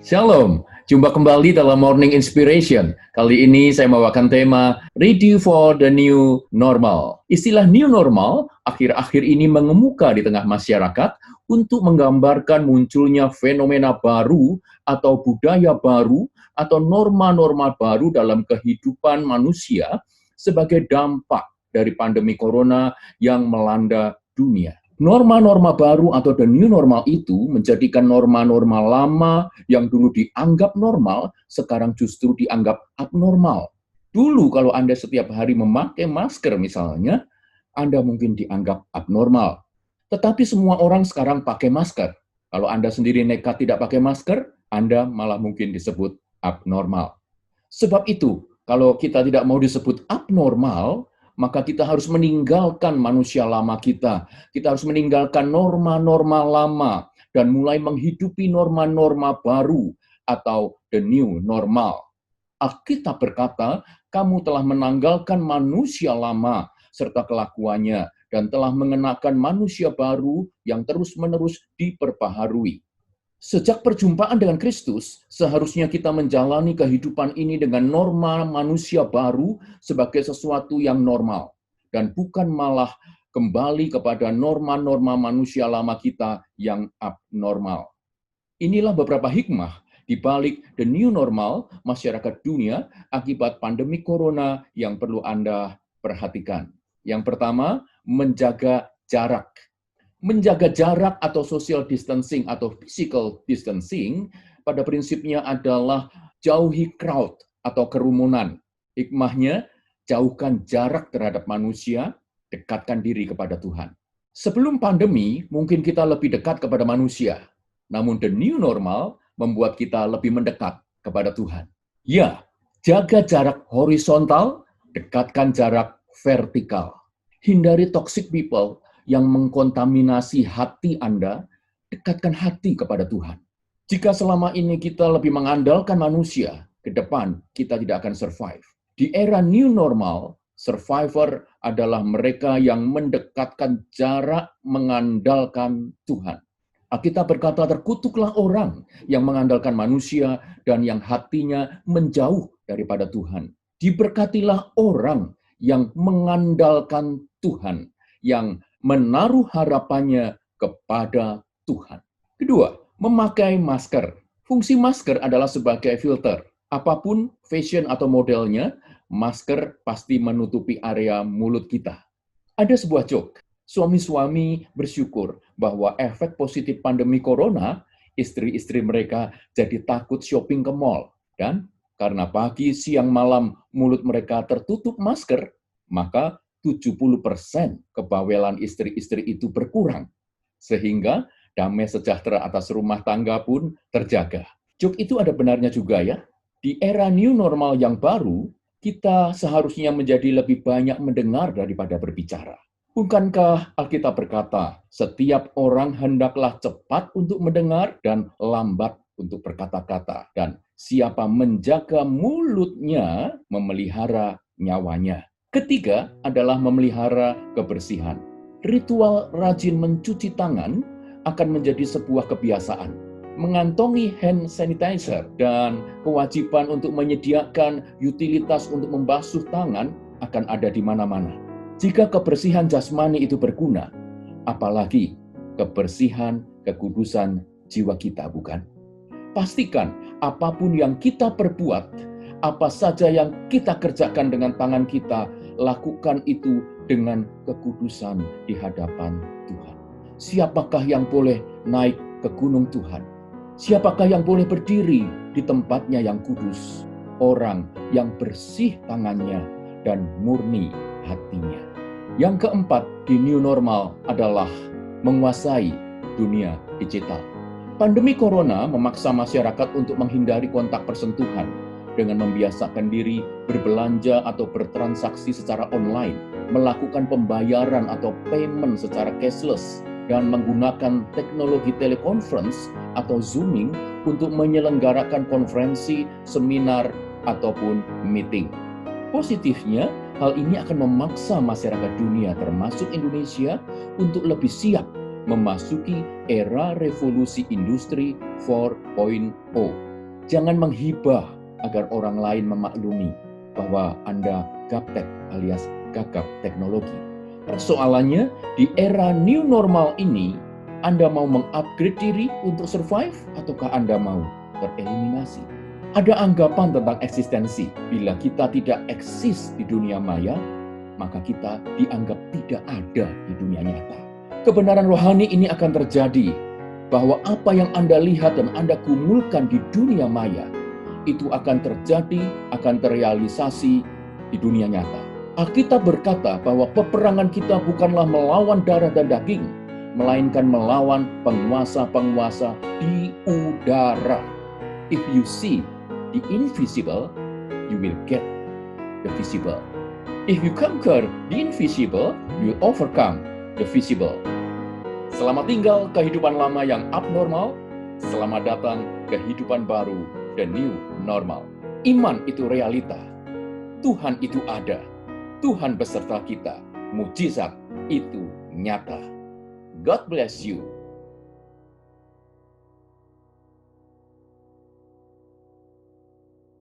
Shalom, jumpa kembali dalam Morning Inspiration. Kali ini saya membawakan tema Ready for the New Normal. Istilah New Normal akhir-akhir ini mengemuka di tengah masyarakat untuk menggambarkan munculnya fenomena baru atau budaya baru atau norma-norma baru dalam kehidupan manusia sebagai dampak dari pandemi corona yang melanda dunia. Norma-norma baru atau the new normal itu menjadikan norma-norma lama yang dulu dianggap normal, sekarang justru dianggap abnormal. Dulu kalau Anda setiap hari memakai masker misalnya, Anda mungkin dianggap abnormal. Tetapi semua orang sekarang pakai masker. Kalau Anda sendiri nekat tidak pakai masker, Anda malah mungkin disebut abnormal. Sebab itu, kalau kita tidak mau disebut abnormal, maka kita harus meninggalkan manusia lama kita. Kita harus meninggalkan norma-norma lama dan mulai menghidupi norma-norma baru atau the new normal. Alkitab berkata, kamu telah menanggalkan manusia lama serta kelakuannya dan telah mengenakan manusia baru yang terus-menerus diperbaharui. Sejak perjumpaan dengan Kristus, seharusnya kita menjalani kehidupan ini dengan norma manusia baru sebagai sesuatu yang normal, dan bukan malah kembali kepada norma-norma manusia lama kita yang abnormal. Inilah beberapa hikmah di balik the new normal masyarakat dunia akibat pandemi corona yang perlu Anda perhatikan. Yang pertama, menjaga jarak. Menjaga jarak atau social distancing atau physical distancing pada prinsipnya adalah jauhi crowd atau kerumunan. Hikmahnya, jauhkan jarak terhadap manusia, dekatkan diri kepada Tuhan. Sebelum pandemi, mungkin kita lebih dekat kepada manusia. Namun the new normal membuat kita lebih mendekat kepada Tuhan. Ya, jaga jarak horizontal, dekatkan jarak vertikal. Hindari toxic people yang mengkontaminasi hati Anda, dekatkan hati kepada Tuhan. Jika selama ini kita lebih mengandalkan manusia, ke depan kita tidak akan survive. Di era new normal, survivor adalah mereka yang mendekatkan jarak mengandalkan Tuhan. Alkitab berkata, terkutuklah orang yang mengandalkan manusia dan yang hatinya menjauh daripada Tuhan. Diberkatilah orang yang mengandalkan Tuhan, yang menaruh harapannya kepada Tuhan. Kedua, memakai masker. Fungsi masker adalah sebagai filter. Apapun fashion atau modelnya, masker pasti menutupi area mulut kita. Ada sebuah joke. Suami-suami bersyukur bahwa efek positif pandemi corona, istri-istri mereka jadi takut shopping ke mall. Dan karena pagi, siang, malam mulut mereka tertutup masker, maka 70% kebawelan istri-istri itu berkurang. Sehingga damai sejahtera atas rumah tangga pun terjaga. Joke itu ada benarnya juga ya. Di era new normal yang baru, kita seharusnya menjadi lebih banyak mendengar daripada berbicara. Bukankah Alkitab berkata, setiap orang hendaklah cepat untuk mendengar dan lambat untuk berkata-kata. Dan siapa menjaga mulutnya, memelihara nyawanya. Ketiga adalah memelihara kebersihan. Ritual rajin mencuci tangan akan menjadi sebuah kebiasaan. Mengantongi hand sanitizer dan kewajiban untuk menyediakan utilitas untuk membasuh tangan akan ada di mana-mana. Jika kebersihan jasmani itu berguna, apalagi kebersihan, kekudusan jiwa kita, bukan? Pastikan apapun yang kita perbuat, apa saja yang kita kerjakan dengan tangan kita, lakukan itu dengan kekudusan di hadapan Tuhan. Siapakah yang boleh naik ke gunung Tuhan? Siapakah yang boleh berdiri di tempatnya yang kudus? Orang yang bersih tangannya dan murni hatinya. Yang keempat di new normal adalah menguasai dunia digital. Pandemi corona memaksa masyarakat untuk menghindari kontak persentuhan dengan membiasakan diri berbelanja atau bertransaksi secara online, melakukan pembayaran atau payment secara cashless, dan menggunakan teknologi teleconference atau zooming untuk menyelenggarakan konferensi, seminar, ataupun meeting. Positifnya, hal ini akan memaksa masyarakat dunia termasuk Indonesia untuk lebih siap memasuki era revolusi industri 4.0. Jangan menghibah agar orang lain memaklumi bahwa Anda gaptek alias gagap teknologi. Persoalannya, di era new normal ini, Anda mau mengupgrade diri untuk survive ataukah Anda mau tereliminasi? Ada anggapan tentang eksistensi. Bila kita tidak eksis di dunia maya, maka kita dianggap tidak ada di dunia nyata. Kebenaran rohani ini akan terjadi, bahwa apa yang Anda lihat dan Anda kumulkan di dunia maya, itu akan terjadi, akan terrealisasi di dunia nyata. Alkitab berkata bahwa peperangan kita bukanlah melawan darah dan daging, melainkan melawan penguasa-penguasa di udara. If you see the invisible, you will get the visible. If you conquer the invisible, you will overcome the visible. Selamat tinggal kehidupan lama yang abnormal, selamat datang kehidupan baru, the new normal. Iman itu realita, Tuhan itu ada, Tuhan beserta kita, mujizat itu nyata. God bless you.